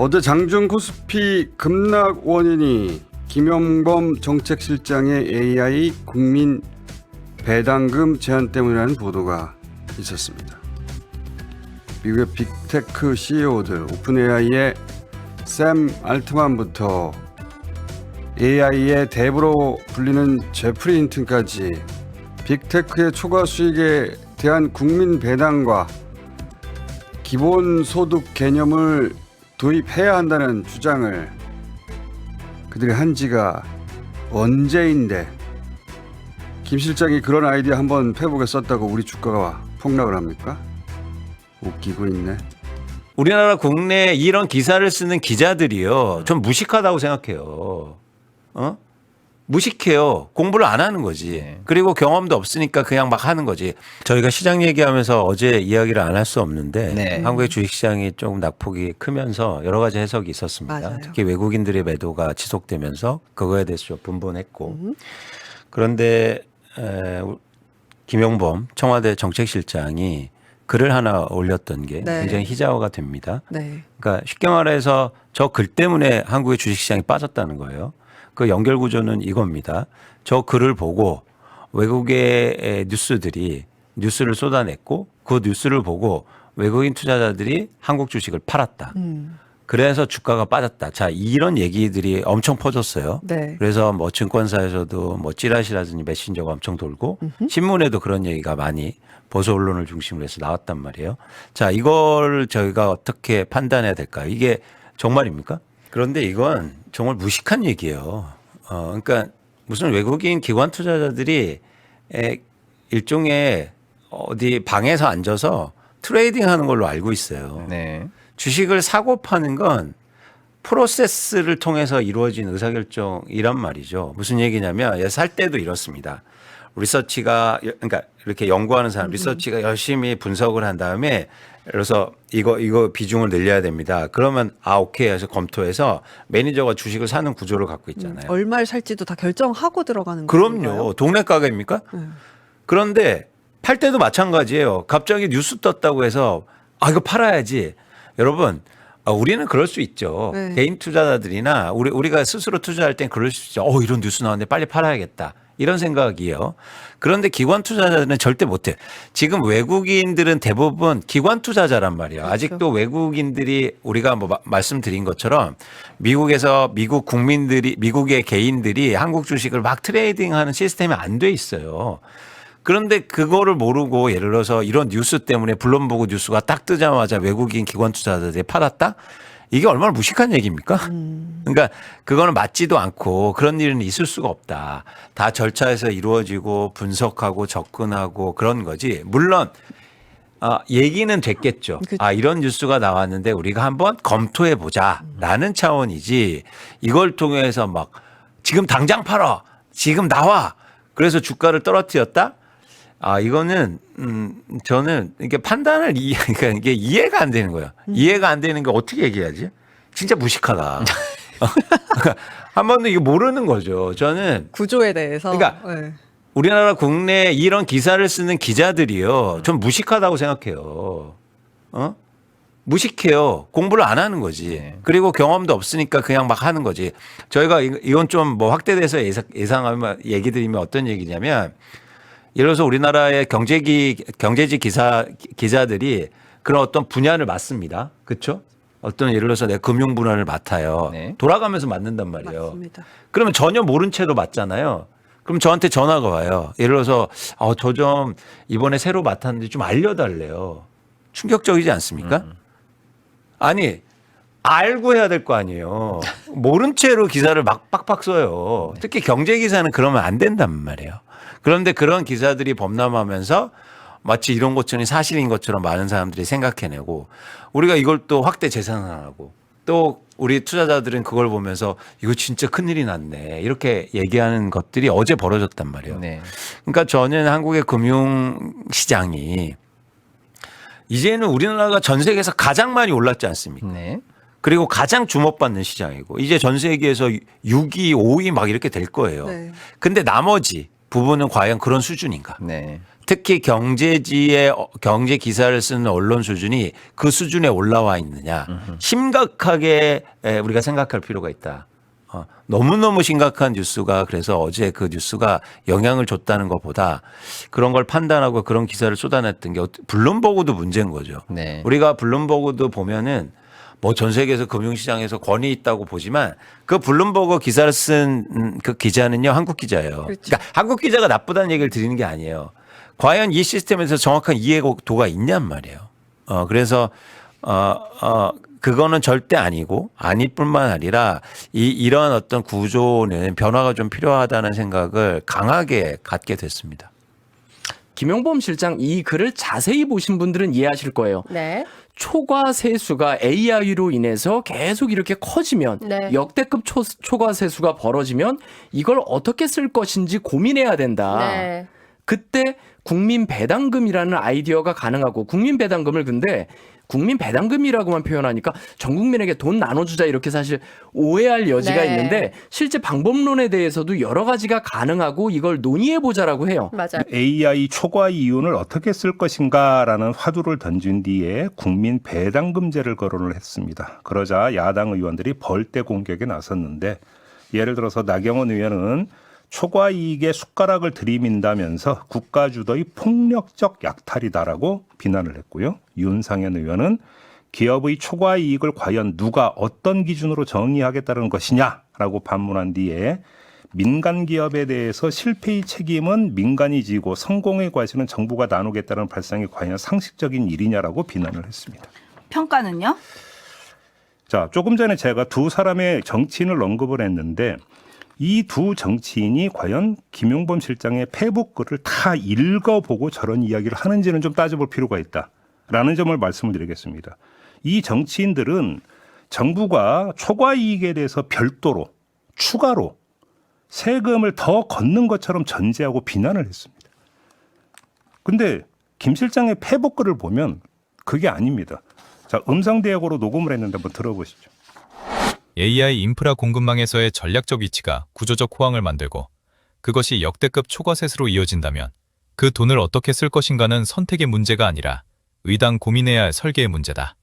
어제 장중 코스피 급락 원인이 김용범 정책실장의 AI 국민 배당금 제한 때문이라는 보도가 있었습니다. 미국의 빅테크 CEO들 오픈AI의 샘 알트만부터 AI의 대부로 불리는 제프리 힌튼까지 빅테크의 초과 수익에 대한 국민 배당과 기본소득 개념을 도입해야 한다는 주장을 그들이 한 지가 언제인데 김 실장이 그런 아이디어 한번 페북에 썼다고 우리 주가가 폭락을 합니까? 웃기고 있네. 우리나라 국내에 이런 기사를 쓰는 기자들이요. 전 무식하다고 생각해요. 무식해요. 공부를 안 하는 거지. 그리고 경험도 없으니까 그냥 막 하는 거지. 저희가 시장 얘기하면서 어제 이야기를 안 할 수 없는데 한국의 주식시장이 조금 낙폭이 크면서 여러 가지 해석이 있었습니다. 맞아요. 특히 외국인들의 매도가 지속되면서 그거에 대해서 좀 분분했고 그런데 김용범 청와대 정책실장이 글을 하나 올렸던 게 굉장히 희자화가 됩니다. 그러니까 쉽게 말해서 저 글 때문에 한국의 주식시장이 빠졌다는 거예요. 그 연결 구조는 이겁니다. 저 글을 보고 외국의 뉴스들이 뉴스를 쏟아냈고 그 뉴스를 보고 외국인 투자자들이 한국 주식을 팔았다. 그래서 주가가 빠졌다. 자, 이런 얘기들이 엄청 퍼졌어요. 그래서 뭐 증권사에서도 뭐 찌라시라든지 메신저가 엄청 돌고 신문에도 그런 얘기가 많이 보수 언론을 중심으로 해서 나왔단 말이에요. 자, 이걸 저희가 어떻게 판단해야 될까요? 이게 정말입니까? 그런데 이건 정말 무식한 얘기예요. 그러니까 무슨 외국인 기관 투자자들이 일종의 어디 방에서 앉아서 트레이딩 하는 걸로 알고 있어요. 주식을 사고 파는 건 프로세스를 통해서 이루어진 의사결정이란 말이죠. 무슨 얘기냐면 살 때도 이렇습니다. 리서치가 그러니까 이렇게 연구하는 사람 리서치가 열심히 분석을 한 다음에 그래서 이거 비중을 늘려야 됩니다. 그러면 오케이 해서 검토해서 매니저가 주식을 사는 구조를 갖고 있잖아요. 얼마를 살지도 다 결정하고 들어가는 거예요. 그럼요. 동네 가게입니까? 그런데 팔 때도 마찬가지예요. 갑자기 뉴스 떴다고 해서 이거 팔아야지. 여러분 우리는 그럴 수 있죠. 개인 투자자들이나 우리가 스스로 투자할 땐 그럴 수 있죠. 이런 뉴스 나왔는데 빨리 팔아야겠다. 이런 생각이에요. 그런데 기관 투자자들은 절대 못해. 지금 외국인들은 대부분 기관 투자자란 말이에요. 그렇죠. 아직도 외국인들이 우리가 뭐 말씀드린 것처럼 미국에서 미국 국민들이 미국의 개인들이 한국 주식을 막 트레이딩하는 시스템이 안 돼 있어요. 그런데 그거를 모르고 예를 들어서 이런 뉴스 때문에 블룸버그 뉴스가 딱 뜨자마자 외국인 기관 투자자들이 팔았다? 이게 얼마나 무식한 얘기입니까? 그러니까 그거는 맞지도 않고 그런 일은 있을 수가 없다. 다 절차에서 이루어지고 분석하고 접근하고 그런 거지. 물론 얘기는 됐겠죠. 이런 뉴스가 나왔는데 우리가 한번 검토해 보자라는 차원이지 이걸 통해서 막 지금 당장 팔아. 지금 나와. 그래서 주가를 떨어뜨렸다? 이거는 저는 이게 판단을 그러니까 이게 이해가 안 되는 거예요. 이해가 안 되는 게 어떻게 얘기하지? 진짜 무식하다. 한 번도 이거 모르는 거죠. 저는 구조에 대해서. 그러니까 우리나라 국내에 이런 기사를 쓰는 기자들이요. 전 무식하다고 생각해요. 무식해요. 공부를 안 하는 거지. 그리고 경험도 없으니까 그냥 막 하는 거지. 저희가 이건 좀 뭐 확대돼서 예상하면 얘기 드리면 어떤 얘기냐면 예를 들어서 우리나라의 경제지 기자들이 그런 어떤 분야를 맡습니다. 그렇죠? 어떤 예를 들어서 내가 금융 분야를 맡아요. 돌아가면서 맡는단 말이에요. 맞습니다. 그러면 전혀 모른 채로 맡잖아요. 그럼 저한테 전화가 와요. 예를 들어서 저 좀 이번에 새로 맡았는데 좀 알려달래요. 충격적이지 않습니까? 아니 알고 해야 될 거 아니에요. 모른 채로 기사를 막 빡빡 써요. 특히 경제 기사는 그러면 안 된단 말이에요. 그런데 그런 기사들이 범람하면서 마치 이런 것처럼 사실인 것처럼 많은 사람들이 생각해내고 우리가 이걸 또 확대 재산화하고 또 우리 투자자들은 그걸 보면서 이거 진짜 큰일이 났네 이렇게 얘기하는 것들이 어제 벌어졌단 말이에요. 그러니까 저는 한국의 금융시장이 이제는 우리나라가 전 세계에서 가장 많이 올랐지 않습니까? 그리고 가장 주목받는 시장이고 이제 전 세계에서 6위, 5위 막 이렇게 될 거예요. 근데 나머지 부분은 과연 그런 수준인가? 특히 경제지의 경제 기사를 쓰는 언론 수준이 그 수준에 올라와 있느냐 심각하게 우리가 생각할 필요가 있다. 너무너무 심각한 뉴스가 그래서 어제 그 뉴스가 영향을 줬다는 것보다 그런 걸 판단하고 그런 기사를 쏟아냈던 게 블룸버그도 문제인 거죠. 네. 우리가 블룸버그도 보면은 뭐 전 세계에서 금융시장에서 권위 있다고 보지만 그 블룸버그 기사를 쓴 그 기자는요 한국 기자예요. 그렇죠. 그러니까 한국 기자가 나쁘다는 얘기를 드리는 게 아니에요. 과연 이 시스템에서 정확한 이해도가 있냔 말이에요. 그래서 그거는 절대 아니고 아닐 뿐만 아니라 이런 어떤 구조는 변화가 좀 필요하다는 생각을 강하게 갖게 됐습니다. 김용범 실장 이 글을 자세히 보신 분들은 이해하실 거예요. 네. 초과 세수가 AI로 인해서 계속 이렇게 커지면 네. 역대급 초과 세수가 벌어지면 이걸 어떻게 쓸 것인지 고민해야 된다. 네. 그때 국민 배당금이라는 아이디어가 가능하고 국민 배당금을 근데 국민 배당금이라고만 표현하니까 전 국민에게 돈 나눠주자 이렇게 사실 오해할 여지가 네. 있는데 실제 방법론에 대해서도 여러 가지가 가능하고 이걸 논의해보자라고 해요. 맞아요. AI 초과 이윤을 어떻게 쓸 것인가라는 화두를 던진 뒤에 국민 배당금제를 거론을 했습니다. 그러자 야당 의원들이 벌떼 공격에 나섰는데 예를 들어서 나경원 의원은 초과 이익에 숟가락을 들이민다면서 국가 주도의 폭력적 약탈이다라고 비난을 했고요. 윤상현 의원은 기업의 초과 이익을 과연 누가 어떤 기준으로 정의하겠다는 것이냐라고 반문한 뒤에 민간 기업에 대해서 실패의 책임은 민간이 지고 성공의 과실은 정부가 나누겠다는 발상이 과연 상식적인 일이냐라고 비난을 했습니다. 평가는요? 자, 조금 전에 제가 두 사람의 정치인을 언급을 했는데 이 두 정치인이 과연 김용범 실장의 페북 글을 다 읽어보고 저런 이야기를 하는지는 좀 따져볼 필요가 있다라는 점을 말씀을 드리겠습니다. 이 정치인들은 정부가 초과 이익에 대해서 별도로 추가로 세금을 더 걷는 것처럼 전제하고 비난을 했습니다. 근데 김 실장의 페북 글을 보면 그게 아닙니다. 자, 음성 대역으로 녹음을 했는데 한번 들어보시죠. AI 인프라 공급망에서의 전략적 위치가 구조적 호황을 만들고 그것이 역대급 초과 세수로 이어진다면 그 돈을 어떻게 쓸 것인가는 선택의 문제가 아니라 의당 고민해야 할 설계의 문제다.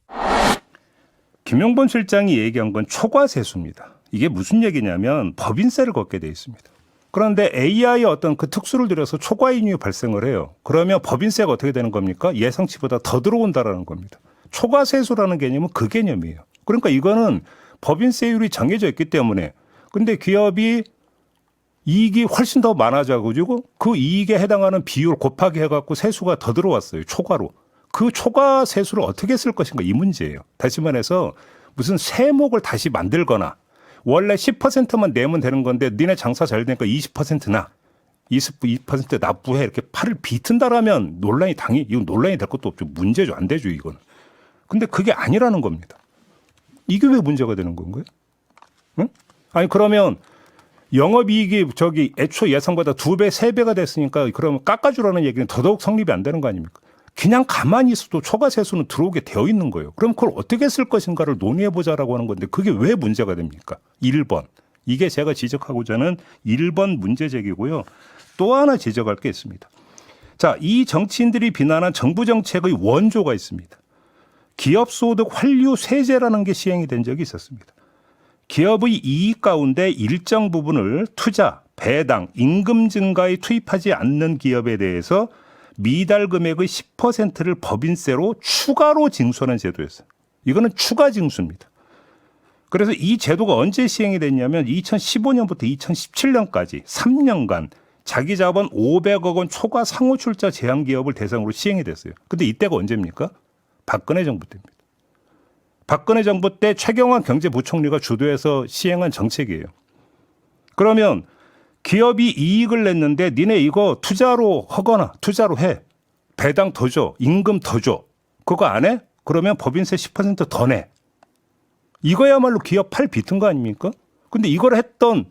김용범 실장이 얘기한 건 초과 세수입니다. 이게 무슨 얘기냐면 법인세를 걷게 돼 있습니다. 그런데 AI의 어떤 그 특수를 들여서 초과 이익이 발생을 해요. 그러면 법인세가 어떻게 되는 겁니까? 예상치보다 더 들어온다라는 겁니다. 초과 세수라는 개념은 그 개념이에요. 그러니까 이거는 법인세율이 정해져 있기 때문에 근데 기업이 이익이 훨씬 더 많아져가지고 그 이익에 해당하는 비율 곱하기 해갖고 세수가 더 들어왔어요. 초과로. 그 초과 세수를 어떻게 쓸 것인가 이 문제예요. 다시 말해서 무슨 세목을 다시 만들거나 원래 10%만 내면 되는 건데 니네 장사 잘 되니까 20%나 22% 납부해 이렇게 팔을 비튼다라면 이건 논란이 될 것도 없죠. 문제죠. 안 되죠. 이건. 근데 그게 아니라는 겁니다. 이게 왜 문제가 되는 건가요? 응? 아니 그러면 영업이익이 애초 예상보다 2배, 3배가 됐으니까 그러면 깎아주라는 얘기는 더더욱 성립이 안 되는 거 아닙니까? 그냥 가만히 있어도 초과세수는 들어오게 되어 있는 거예요. 그럼 그걸 어떻게 쓸 것인가를 논의해보자라고 하는 건데 그게 왜 문제가 됩니까? 1번. 이게 제가 지적하고자 하는 1번 문제 제기고요. 또 하나 지적할 게 있습니다. 자, 이 정치인들이 비난한 정부 정책의 원조가 있습니다. 기업소득 환류세제라는 게 시행이 된 적이 있었습니다. 기업의 이익 가운데 일정 부분을 투자, 배당, 임금 증가에 투입하지 않는 기업에 대해서 미달 금액의 10%를 법인세로 추가로 징수하는 제도였어요. 이거는 추가 징수입니다. 그래서 이 제도가 언제 시행이 됐냐면 2015년부터 2017년까지 3년간 자기 자본 500억 원 초과 상호 출자 제한 기업을 대상으로 시행이 됐어요. 근데 이때가 언제입니까? 박근혜 정부 때입니다. 박근혜 정부 때 최경환 경제부총리가 주도해서 시행한 정책이에요. 그러면 기업이 이익을 냈는데 니네 이거 투자로 하거나 투자로 해. 배당 더 줘. 임금 더 줘. 그거 안 해? 그러면 법인세 10% 더 내. 이거야말로 기업 팔 비튼 거 아닙니까? 근데 이걸 했던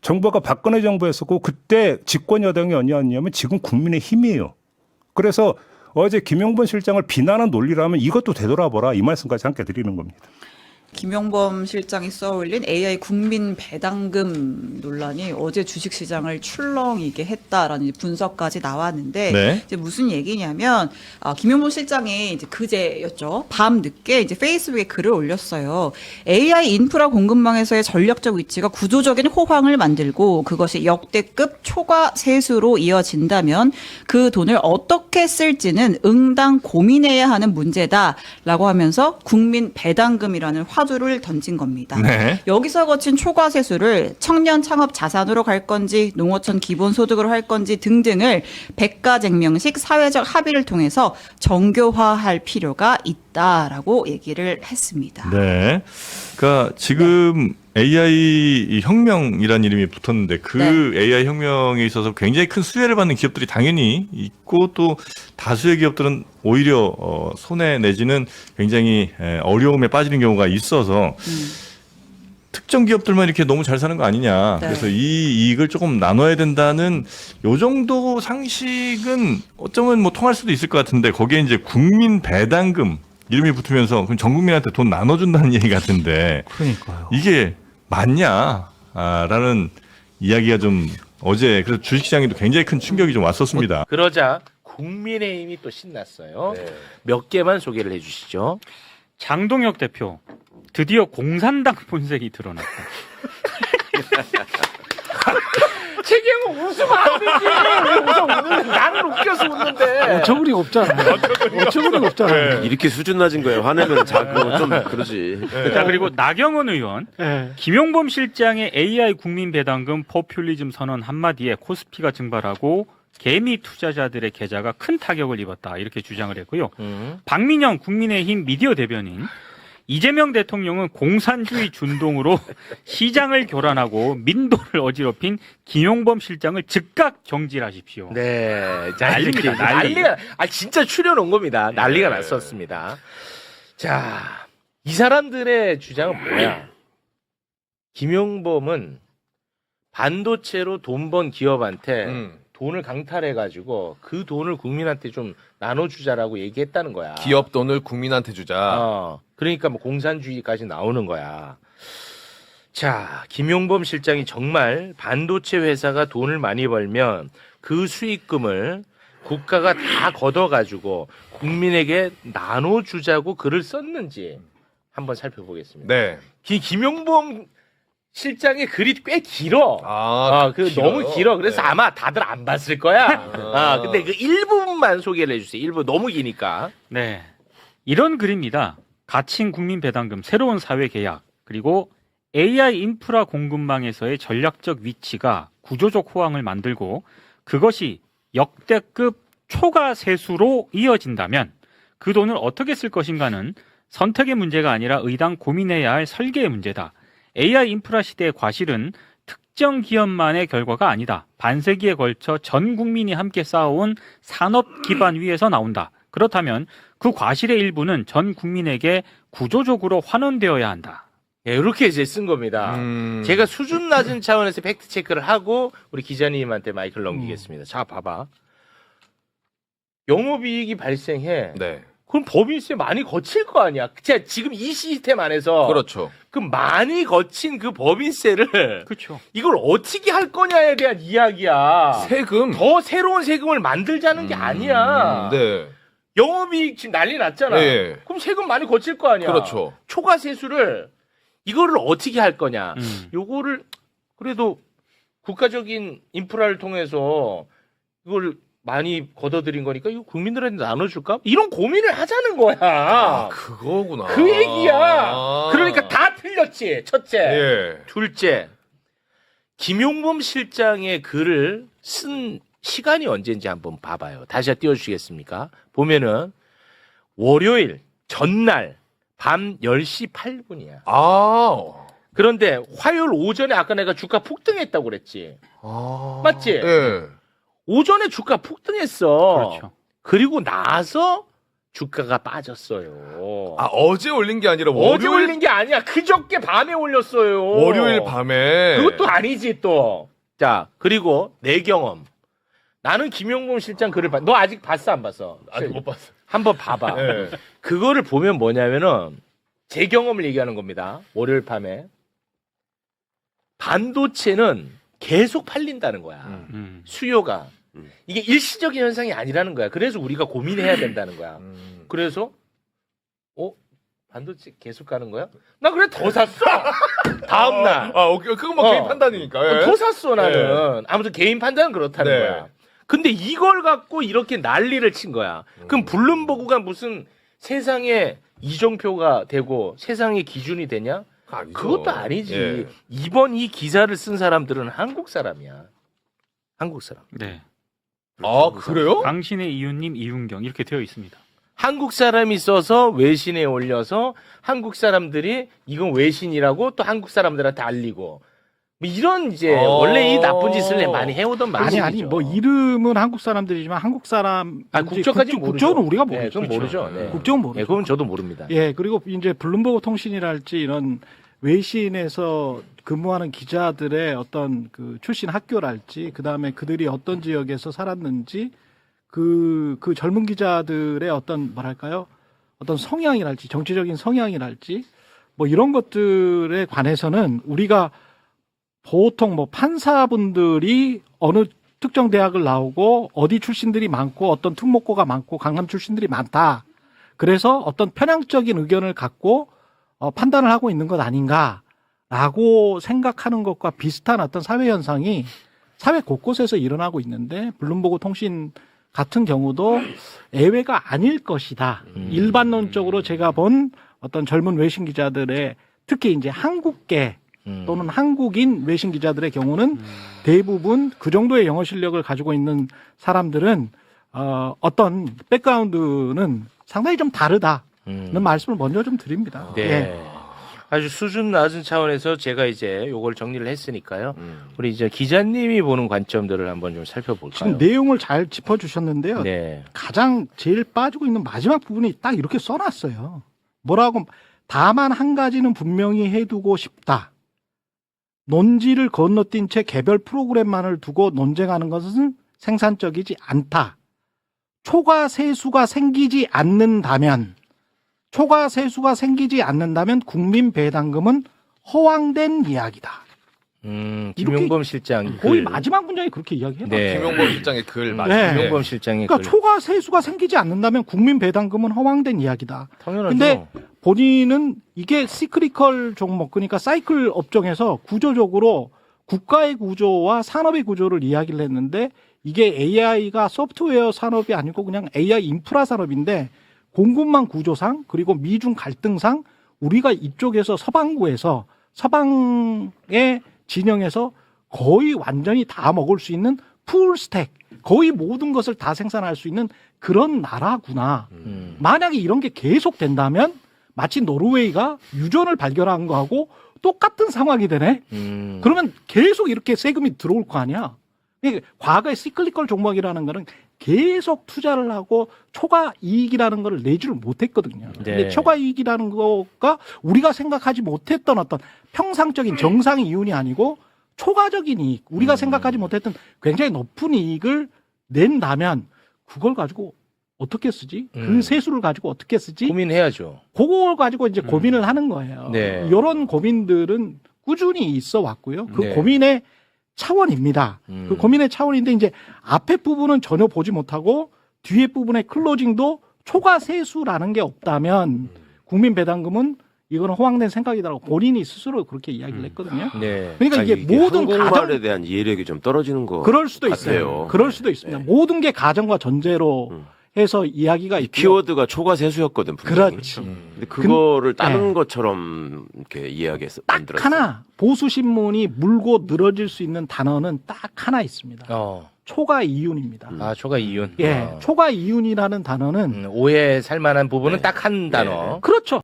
정부가 박근혜 정부였었고 그때 집권 여당이 어디였냐면 지금 국민의힘이에요. 그래서 어제 김용범 실장을 비난한 논리라면 이것도 되돌아보라 이 말씀까지 함께 드리는 겁니다. 김용범 실장이 써올린 AI 국민 배당금 논란이 어제 주식시장을 출렁이게 했다라는 분석까지 나왔는데 네. 이제 무슨 얘기냐면 김용범 실장이 이제 그제였죠. 밤 늦게 이제 페이스북에 글을 올렸어요. AI 인프라 공급망에서의 전략적 위치가 구조적인 호황을 만들고 그것이 역대급 초과 세수로 이어진다면 그 돈을 어떻게 쓸지는 응당 고민해야 하는 문제다라고 하면서 국민 배당금이라는 화두를 던진 겁니다. 네. 여기서 거친 초과 세수를 청년 창업 자산으로 갈 건지 농어촌 기본소득으로 할 건지 등등을 백가쟁명식 사회적 합의를 통해서 정교화할 필요가 있다라고 얘기를 했습니다. 네. 그러니까 지금 AI 혁명이라는 이름이 붙었는데 그 AI 혁명에 있어서 굉장히 큰 수혜를 받는 기업들이 당연히 있고 또 다수의 기업들은 오히려 손해 내지는 굉장히 어려움에 빠지는 경우가 있어서 특정 기업들만 이렇게 너무 잘 사는 거 아니냐. 네. 그래서 이 이익을 조금 나눠야 된다는 요 정도 상식은 어쩌면 뭐 통할 수도 있을 것 같은데 거기에 이제 국민 배당금 이름이 붙으면서 그럼 전 국민한테 돈 나눠준다는 얘기 같은데 그러니까요. 이게 맞냐? 라는 이야기가 좀 어제 그래서 주식시장에도 굉장히 큰 충격이 좀 왔었습니다. 그러자 국민의힘이 또 신났어요. 몇 개만 소개를 해주시죠. 장동혁 대표 드디어 공산당 본색이 드러났다. 최경호 웃으면 안 되지. 왜 웃는데? 나는 웃겨서 웃는데. 어처구니 없잖아. 어처구니 없잖아. 이렇게 수준 낮은 거예요. 화내면 자꾸 좀 그러지. 자, 그리고 나경원 의원, 김용범 실장의 AI 국민 배당금 포퓰리즘 선언 한마디에 코스피가 증발하고 개미 투자자들의 계좌가 큰 타격을 입었다. 이렇게 주장을 했고요. 박민영 국민의힘 미디어 대변인, 이재명 대통령은 공산주의 준동으로 시장을 교란하고 민도를 어지럽힌 김용범 실장을 즉각 경질하십시오. 네. 자, 난리입니다, 이렇게 난리. 난리가, 진짜 추려놓은 겁니다. 난리가 났었습니다. 자, 이 사람들의 주장은 뭐야? 김용범은 반도체로 돈 번 기업한테 돈을 강탈해가지고 그 돈을 국민한테 좀 나눠주자라고 얘기했다는 거야. 기업 돈을 국민한테 주자. 그러니까 뭐 공산주의까지 나오는 거야. 자, 김용범 실장이 정말 반도체 회사가 돈을 많이 벌면 그 수익금을 국가가 다 걷어가지고 국민에게 나눠주자고 글을 썼는지 한번 살펴보겠습니다. 네. 김용범 실장의 글이 꽤 길어. 너무 길어. 그래서 아마 다들 안 봤을 거야. 근데 그 일부분만 소개를 해주세요. 일부 너무 기니까. 네. 이런 글입니다. 가칭 국민 배당금, 새로운 사회 계약, 그리고 AI 인프라 공급망에서의 전략적 위치가 구조적 호황을 만들고 그것이 역대급 초과 세수로 이어진다면 그 돈을 어떻게 쓸 것인가는 선택의 문제가 아니라 의당 고민해야 할 설계의 문제다. AI 인프라 시대의 과실은 특정 기업만의 결과가 아니다. 반세기에 걸쳐 전 국민이 함께 쌓아온 산업 기반 위에서 나온다. 그렇다면 그 과실의 일부는 전 국민에게 구조적으로 환원되어야 한다. 예, 이렇게 이제 쓴 겁니다. 제가 수준 낮은 차원에서 팩트 체크를 하고 우리 기자님한테 마이크를 넘기겠습니다. 자, 봐봐. 영업이익이 발생해. 네. 그럼 법인세 많이 거칠 거 아니야. 지금 이 시스템 안에서. 그렇죠. 그 많이 거친 그 법인세를. 그렇죠. 이걸 어떻게 할 거냐에 대한 이야기야. 세금. 더 새로운 세금을 만들자는 게 아니야. 네. 영업이익 지금 난리 났잖아. 네. 그럼 세금 많이 거칠 거 아니야. 그렇죠. 초과 세수를 이거를 어떻게 할 거냐. 요거를 그래도 국가적인 인프라를 통해서 이걸 많이 걷어들인 거니까 이거 국민들한테 나눠줄까? 이런 고민을 하자는 거야. 그거구나. 그 얘기야. 그러니까 다 틀렸지. 첫째. 예. 둘째. 김용범 실장의 글을 쓴 시간이 언제인지 한번 봐봐요. 다시 띄워주시겠습니까? 보면은 월요일 전날 밤 10시 8분이야. 그런데 화요일 오전에 아까 내가 주가 폭등했다고 그랬지. 맞지? 예. 오전에 주가 폭등했어. 그렇죠. 그리고 나서 주가가 빠졌어요. 어제 올린 게 아니라 어제 올린 게 아니야. 그저께 밤에 올렸어요. 월요일 밤에. 그것도 아니지 또. 자, 그리고 내 경험. 나는 김용범 실장 글을 너 아직 봤어 안 봤어? 아직 못 봤어. 한번 봐봐. 네. 그거를 보면 뭐냐면은 제 경험을 얘기하는 겁니다. 월요일 밤에 반도체는 계속 팔린다는 거야. 수요가. 이게 일시적인 현상이 아니라는 거야. 그래서 우리가 고민해야 된다는 거야. 그래서 반도체 계속 가는 거야? 나 그래 더 샀어. 다음 날. 오케이. 그건 뭐 개인 판단이니까. 예. 더 샀어 나는. 아무튼 개인 판단은 그렇다는 네. 거야. 근데 이걸 갖고 이렇게 난리를 친 거야. 그럼 블룸버그가 무슨 세상에 이정표가 되고 세상의 기준이 되냐? 아니죠. 그것도 아니지. 예. 이번 이 기사를 쓴 사람들은 한국 사람이야. 한국 사람. 네. 아, 그래요? 당신의 이웃님 이윤경 이렇게 되어 있습니다. 한국 사람이 써서 외신에 올려서 한국 사람들이 이건 외신이라고 또 한국 사람들한테 알리고 뭐 이런 이제 원래 이 나쁜 짓을 많이 해오던 방식이죠. 아니 뭐 이름은 한국 사람들이지만 한국 사람 국적까지는 모르죠. 국적은 우리가 모르죠. 네, 그건 모르죠. 네. 국적은 모르죠. 네, 그건 저도 모릅니다. 예, 그리고 이제 블룸버그 통신이랄지 이런 외신에서 근무하는 기자들의 어떤 그 출신 학교랄지 그다음에 그들이 어떤 지역에서 살았는지 그 젊은 기자들의 어떤 뭐랄까요? 어떤 성향이랄지 정치적인 성향이랄지 뭐 이런 것들에 관해서는 우리가 보통 뭐 판사분들이 어느 특정 대학을 나오고 어디 출신들이 많고 어떤 특목고가 많고 강남 출신들이 많다. 그래서 어떤 편향적인 의견을 갖고 판단을 하고 있는 것 아닌가라고 생각하는 것과 비슷한 어떤 사회 현상이 사회 곳곳에서 일어나고 있는데 블룸버그 통신 같은 경우도 예외가 아닐 것이다. 일반론적으로 제가 본 어떤 젊은 외신 기자들의 특히 이제 한국계 또는 한국인 외신 기자들의 경우는 대부분 그 정도의 영어 실력을 가지고 있는 사람들은 어떤 백그라운드는 상당히 좀 다르다는 말씀을 먼저 좀 드립니다. 네. 예. 아주 수준 낮은 차원에서 제가 이제 요걸 정리를 했으니까요. 우리 이제 기자님이 보는 관점들을 한번 좀 살펴볼까요? 지금 내용을 잘 짚어주셨는데요. 네. 가장 제일 빠지고 있는 마지막 부분이 딱 이렇게 써놨어요. 뭐라고? 다만 한 가지는 분명히 해두고 싶다. 논지를 건너뛴 채 개별 프로그램만을 두고 논쟁하는 것은 생산적이지 않다. 초과 세수가 생기지 않는다면 국민 배당금은 허황된 이야기다. 김용범 실장 거의 글. 마지막 문장이 그렇게 이야기해요. 네. 김용범 실장의 글 네. 맞아요. 김용범 실장의 그러니까 글. 초과 세수가 생기지 않는다면 국민 배당금은 허황된 이야기다. 당연하죠. 근데 본인은 이게 시크리컬 종목 그러니까 사이클 업종에서 구조적으로 국가의 구조와 산업의 구조를 이야기를 했는데 이게 AI가 소프트웨어 산업이 아니고 그냥 AI 인프라 산업인데 공급망 구조상 그리고 미중 갈등상 우리가 이쪽에서 서방구에서 서방의 진영에서 거의 완전히 다 먹을 수 있는 풀 스택 거의 모든 것을 다 생산할 수 있는 그런 나라구나. 만약에 이런 게 계속 된다면 마치 노르웨이가 유전을 발견한 거하고 똑같은 상황이 되네. 그러면 계속 이렇게 세금이 들어올 거 아니야. 과거의 시클리컬 종목이라는 거는 계속 투자를 하고 초과 이익이라는 걸 내지를 못했거든요. 근데 초과 이익이라는 거가 우리가 생각하지 못했던 어떤 평상적인 정상 이윤이 아니고 초과적인 이익, 우리가 생각하지 못했던 굉장히 높은 이익을 낸다면 그걸 가지고 어떻게 쓰지? 그 세수를 가지고 어떻게 쓰지? 고민해야죠. 그걸 가지고 이제 고민을 하는 거예요. 네. 이런 고민들은 꾸준히 있어 왔고요. 그 네. 고민의 차원입니다. 그 고민의 차원인데 이제 앞에 부분은 전혀 보지 못하고 뒤에 부분의 클로징도 초과 세수라는 게 없다면 국민 배당금은 이거는 허황된 생각이다라고 본인이 스스로 그렇게 이야기를 했거든요. 네. 그러니까 이게 모든 한국말에 대한 이해력이 좀 떨어지는 거 그럴 수도 같아요. 있어요. 그럴 수도 있습니다. 모든 게 가정과 전제로 해서 이야기가 이 있고 키워드가 초과 세수였거든. 분명히. 그렇지. 근데 그거를 다른 네. 것처럼 이렇게 이야기해서 딱 만들었어요. 하나 보수 신문이 물고 늘어질 수 있는 단어는 딱 하나 있습니다. 초과 이윤입니다. 아, 초과 이윤. 예, 초과 이윤이라는 단어는 오해 살 만한 부분은 딱 한 단어. 그렇죠.